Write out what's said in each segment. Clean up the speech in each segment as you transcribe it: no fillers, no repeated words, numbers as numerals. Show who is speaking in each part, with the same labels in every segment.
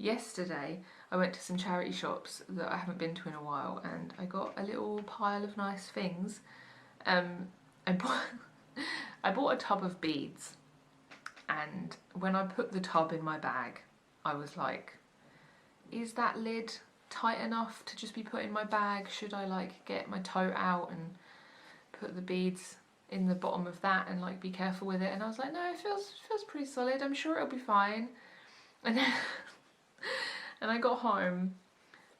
Speaker 1: yesterday I went to some charity shops that I haven't been to in a while, and I got a little pile of nice things. I bought a tub of beads, and when I put the tub in my bag, I was like, is that lid tight enough to just be put in my bag? Should I like get my tote out and put the beads in the bottom of that and like be careful with it? And I was like, no, it feels pretty solid, I'm sure it'll be fine. And then and I got home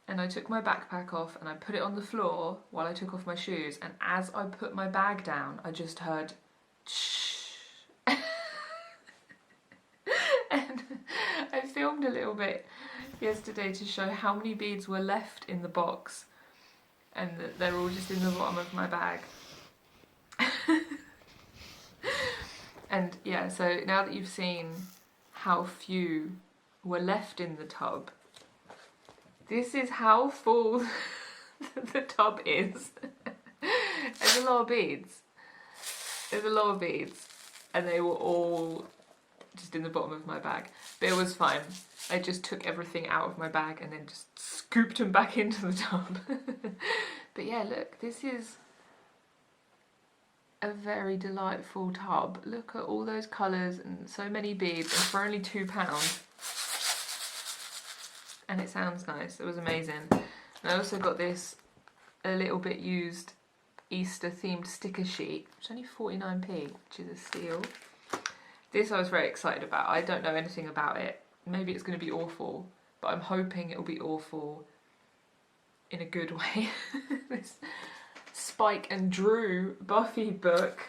Speaker 1: and I took my backpack off and I put it on the floor while I took off my shoes, and as I put my bag down I just heard shh. And I filmed a little bit yesterday to show how many beads were left in the box, and that they're all just in the bottom of my bag. And yeah, so now that you've seen how few were left in the tub, this is how full the tub is. There's a lot of beads. There's a lot of beads, and they were all just in the bottom of my bag. But it was fine. I just took everything out of my bag and then just scooped them back into the tub. But yeah, look, this is a very delightful tub. Look at all those colours and so many beads, and for only £2. And it sounds nice. It was amazing. And I also got this a little bit used Easter themed sticker sheet, which is only 49p, which is a steal. This I was very excited about. I don't know anything about it. Maybe it's going to be awful, but I'm hoping it'll be awful in a good way. This Spike and Drew Buffy book.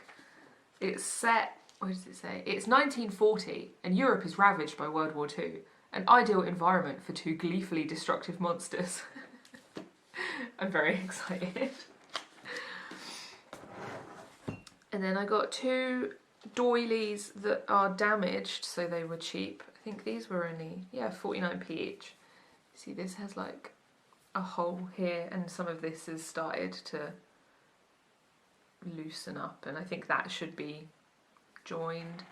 Speaker 1: It's set, what does it say? It's 1940 and Europe is ravaged by World War II. An ideal environment for two gleefully destructive monsters. I'm very excited. And then I got two doilies that are damaged, so they were cheap. I think these were only, yeah, 49p each. See, this has like a hole here, and some of this has started to loosen up, and I think that should be joined.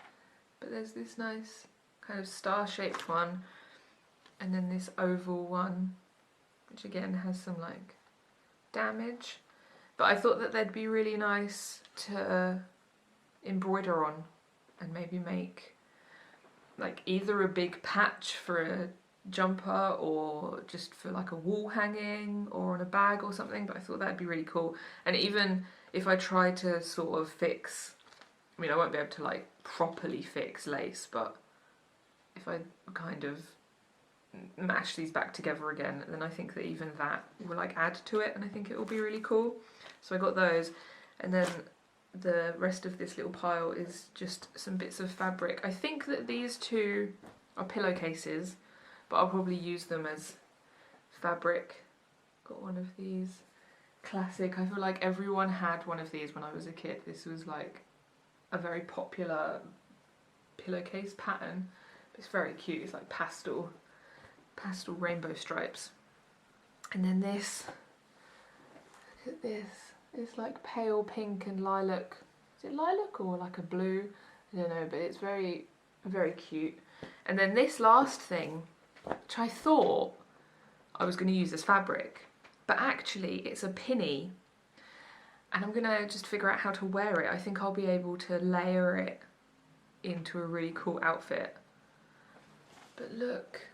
Speaker 1: But there's this nice kind of star-shaped one, and then this oval one, which again has some like damage. But I thought that they'd be really nice to embroider on, and maybe make like either a big patch for a jumper or just for like a wall hanging or on a bag or something. But I thought that'd be really cool. And even if I try to sort of fix, I mean, I won't be able to like properly fix lace, but if I kind of mash these back together again, then I think that even that will like add to it, and I think it will be really cool. So I got those, and then the rest of this little pile is just some bits of fabric. I think that these two are pillowcases, but I'll probably use them as fabric. Got one of these, classic. I feel like everyone had one of these when I was a kid. This was like a very popular pillowcase pattern. It's very cute. It's like pastel rainbow stripes. And then this, look at this. It's like pale pink and lilac. Is it lilac or like a blue? I don't know, but it's very, very cute. And then this last thing, which I thought I was going to use as fabric, but actually it's a pinny, and I'm going to just figure out how to wear it. I think I'll be able to layer it into a really cool outfit. But look,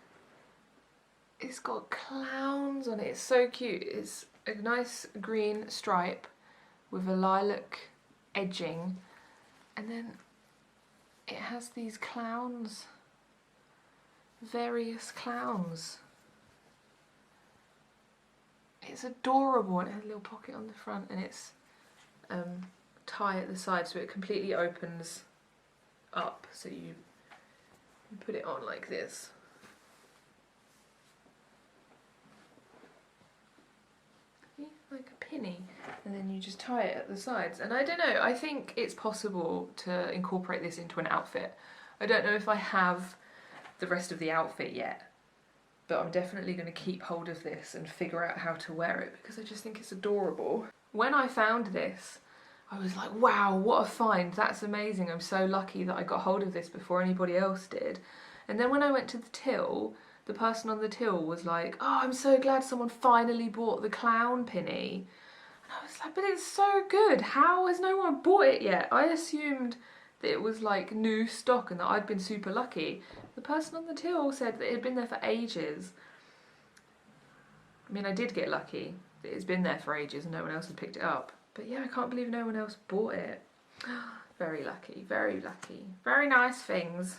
Speaker 1: it's got clowns on it. It's so cute. It's a nice green stripe with a lilac edging, and then it has these clowns, various clowns. It's adorable, and it has a little pocket on the front, and it's tie at the side, so it completely opens up, so you put it on like this. Like a pinny, and then you just tie it at the sides. And I don't know, I think it's possible to incorporate this into an outfit. I don't know if I have the rest of the outfit yet, but I'm definitely going to keep hold of this and figure out how to wear it, because I just think it's adorable. When I found this, I was like, wow, what a find, that's amazing, I'm so lucky that I got hold of this before anybody else did. And then when I went to the till the person on the till was like, oh, I'm so glad someone finally bought the clown pinny. And I was like, but it's so good. How has no one bought it yet? I assumed that it was like new stock and that I'd been super lucky. The person on the till said that it had been there for ages. I mean, I did get lucky that it's been there for ages and no one else had picked it up. But yeah, I can't believe no one else bought it. Very lucky, very lucky. Very nice things.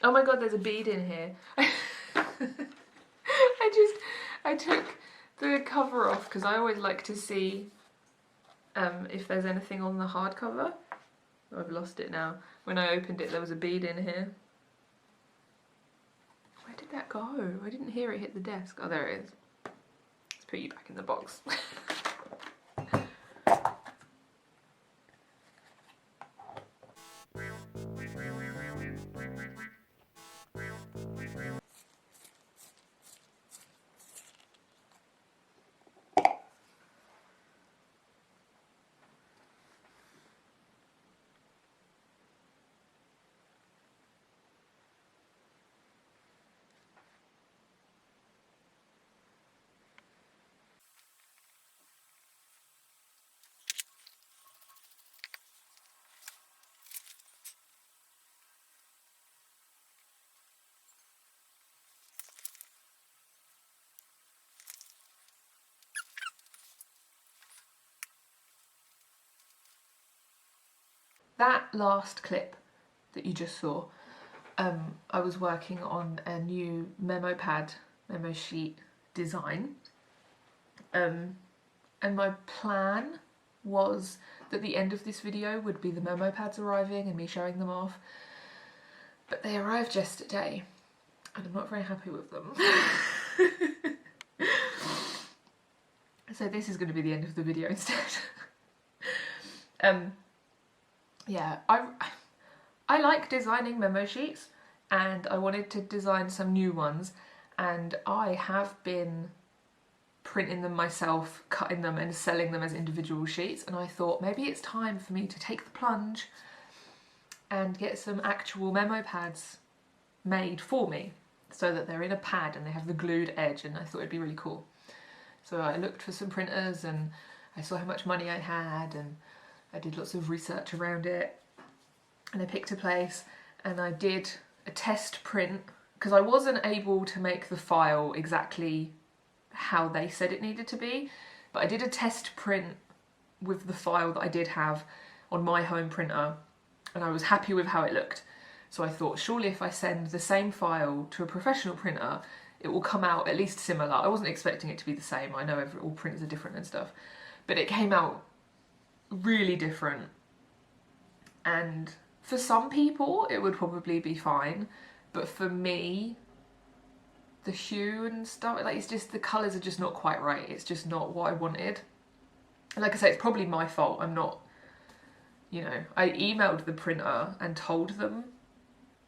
Speaker 1: Oh my god, there's a bead in here. I took the cover off because I always like to see if there's anything on the hardcover. Oh, I've lost it now. When I opened it, there was a bead in here. Where did that go? I didn't hear it hit the desk. Oh, there it is. Let's put you back in the box. That last clip that you just saw, I was working on a new memo sheet design, and my plan was that the end of this video would be the memo pads arriving and me showing them off, but they arrived yesterday and I'm not very happy with them. So this is going to be the end of the video instead. Yeah, I like designing memo sheets and I wanted to design some new ones, and I have been printing them myself, cutting them and selling them as individual sheets, and I thought maybe it's time for me to take the plunge and get some actual memo pads made for me so that they're in a pad and they have the glued edge, and I thought it'd be really cool. So I looked for some printers and I saw how much money I had and I did lots of research around it, and I picked a place and I did a test print because I wasn't able to make the file exactly how they said it needed to be, but I did a test print with the file that I did have on my home printer and I was happy with how it looked. So I thought, surely if I send the same file to a professional printer, it will come out at least similar. I wasn't expecting it to be the same. I know all printers are different and stuff, but it came out really different. And for some people it would probably be fine, but for me, the hue and stuff, like, it's just, the colours are just not quite right. It's just not what I wanted. And like I say, it's probably my fault. I'm not, you know, I emailed the printer and told them,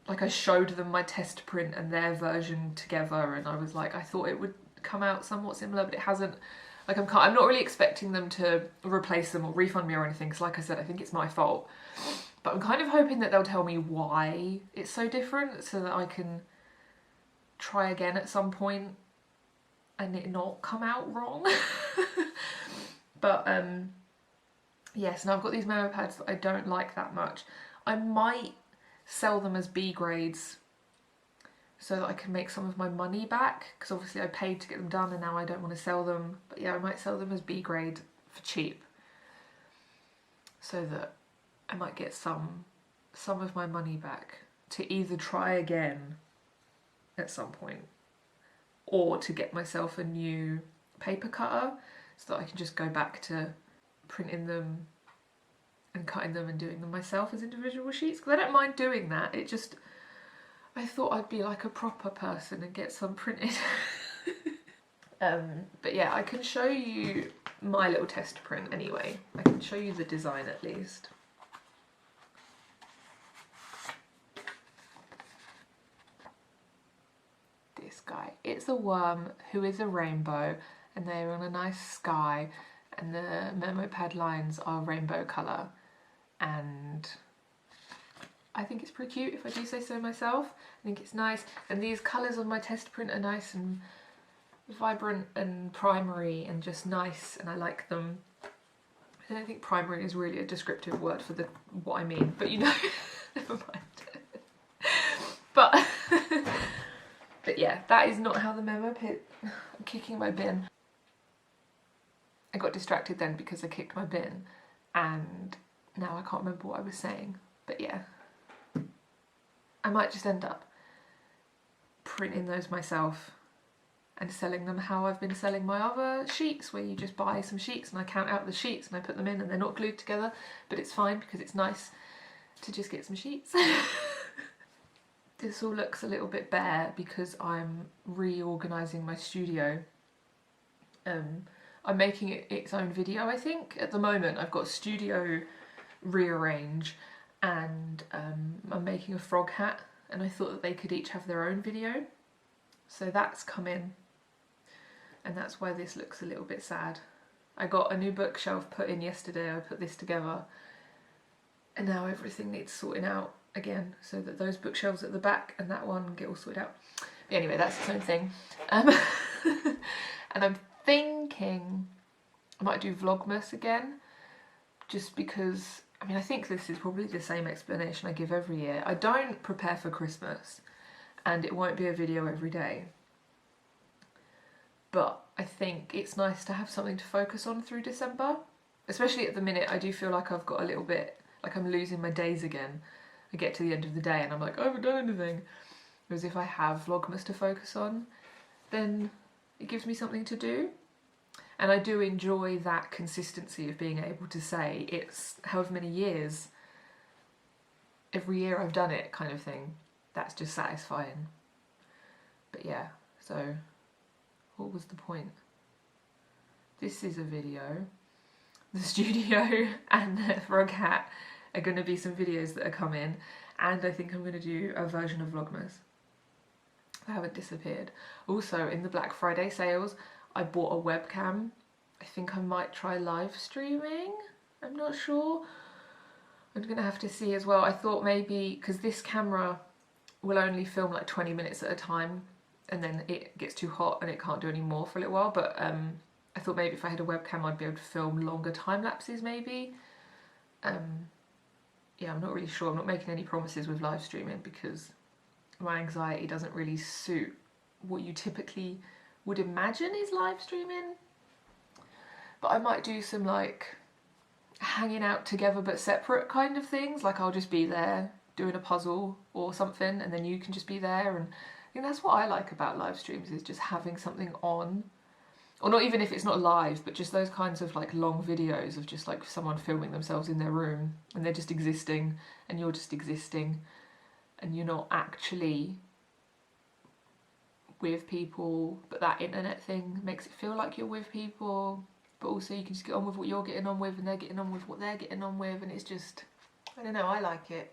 Speaker 1: like I showed them my test print and their version together, and I was like, I thought it would come out somewhat similar, but it hasn't. Like I'm not really expecting them to replace them or refund me or anything, because like I said, I think it's my fault. But I'm kind of hoping that they'll tell me why it's so different so that I can try again at some point and it not come out wrong. But yes, now I've got these memo pads that I don't like that much. I might sell them as B grades so that I can make some of my money back, because obviously I paid to get them done and now I don't want to sell them. But yeah, I might sell them as B grade for cheap so that I might get some of my money back to either try again at some point or to get myself a new paper cutter so that I can just go back to printing them and cutting them and doing them myself as individual sheets, because I don't mind doing that. It just, I thought I'd be like a proper person and get some printed. But yeah, I can show you my little test print anyway. I can show you the design at least. This guy, it's a worm who is a rainbow, and they're on a nice sky, and the memo pad lines are rainbow colour, and I think it's pretty cute if I do say so myself. I think it's nice, and these colours on my test print are nice and vibrant and primary and just nice, and I like them. I don't think primary is really a descriptive word for what I mean, but you know, never mind. But but yeah, that is not how the memo pit. I'm kicking my bin. I got distracted then because I kicked my bin, and now I can't remember what I was saying. But yeah, I might just end up printing those myself and selling them how I've been selling my other sheets, where you just buy some sheets and I count out the sheets and I put them in and they're not glued together, but it's fine because it's nice to just get some sheets. This all looks a little bit bare because I'm reorganising my studio. I'm making it its own video, I think. At the moment I've got studio rearrange and I'm making a frog hat, and I thought that they could each have their own video. So that's come in, and that's why this looks a little bit sad. I got a new bookshelf put in yesterday, I put this together, and now everything needs sorting out again so that those bookshelves at the back and that one get all sorted out. But anyway, that's its own thing. And I'm thinking I might do Vlogmas again, just because, I mean, I think this is probably the same explanation I give every year. I don't prepare for Christmas, and it won't be a video every day. But I think it's nice to have something to focus on through December. Especially at the minute, I do feel like I've got a little bit, like I'm losing my days again. I get to the end of the day and I'm like, I haven't done anything. Whereas if I have Vlogmas to focus on, then it gives me something to do. And I do enjoy that consistency of being able to say it's however many years, every year I've done it kind of thing. That's just satisfying. But yeah, so what was the point? This is a video. The studio and the frog hat are going to be some videos that are coming, and I think I'm going to do a version of Vlogmas. I haven't disappeared. Also, in the Black Friday sales, I bought a webcam. I think I might try live streaming. I'm not sure. I'm going to have to see as well. I thought maybe, because this camera will only film like 20 minutes at a time, and then it gets too hot and it can't do any more for a little while, but I thought maybe if I had a webcam I'd be able to film longer time lapses maybe. Yeah, I'm not really sure. I'm not making any promises with live streaming because my anxiety doesn't really suit what you typically would imagine is live streaming. But I might do some like hanging out together but separate kind of things, like I'll just be there doing a puzzle or something and then you can just be there, and I think that's what I like about live streams, is just having something on. Or not even if it's not live, but just those kinds of like long videos of just like someone filming themselves in their room and they're just existing and you're just existing and you're not actually with people, but that internet thing makes it feel like you're with people, but also you can just get on with what you're getting on with and they're getting on with what they're getting on with, and it's just, I don't know, I like it.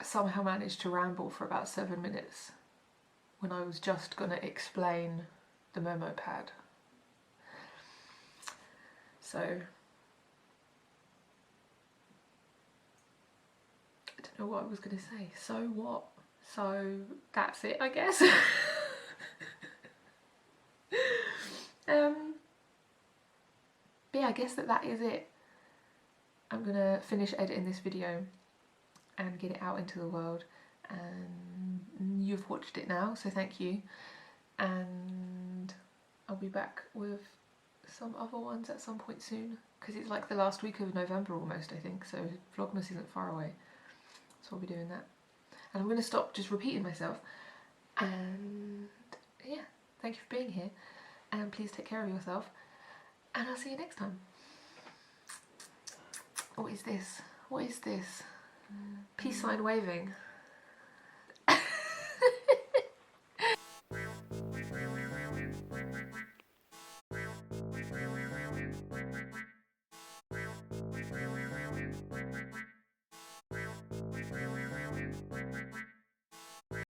Speaker 1: Somehow managed to ramble for about 7 minutes when I was just going to explain the memo pad. So, I don't know what I was going to say. So what? So that's it, I guess. But yeah, I guess that is it. I'm going to finish editing this video and get it out into the world, and you've watched it now, so thank you, and I'll be back with some other ones at some point soon, because it's like the last week of November almost, I think, so Vlogmas isn't far away, so I'll be doing that. And I'm going to stop just repeating myself, and yeah, thank you for being here, and please take care of yourself, and I'll see you next time. What is this? What is this? Peace sign waving.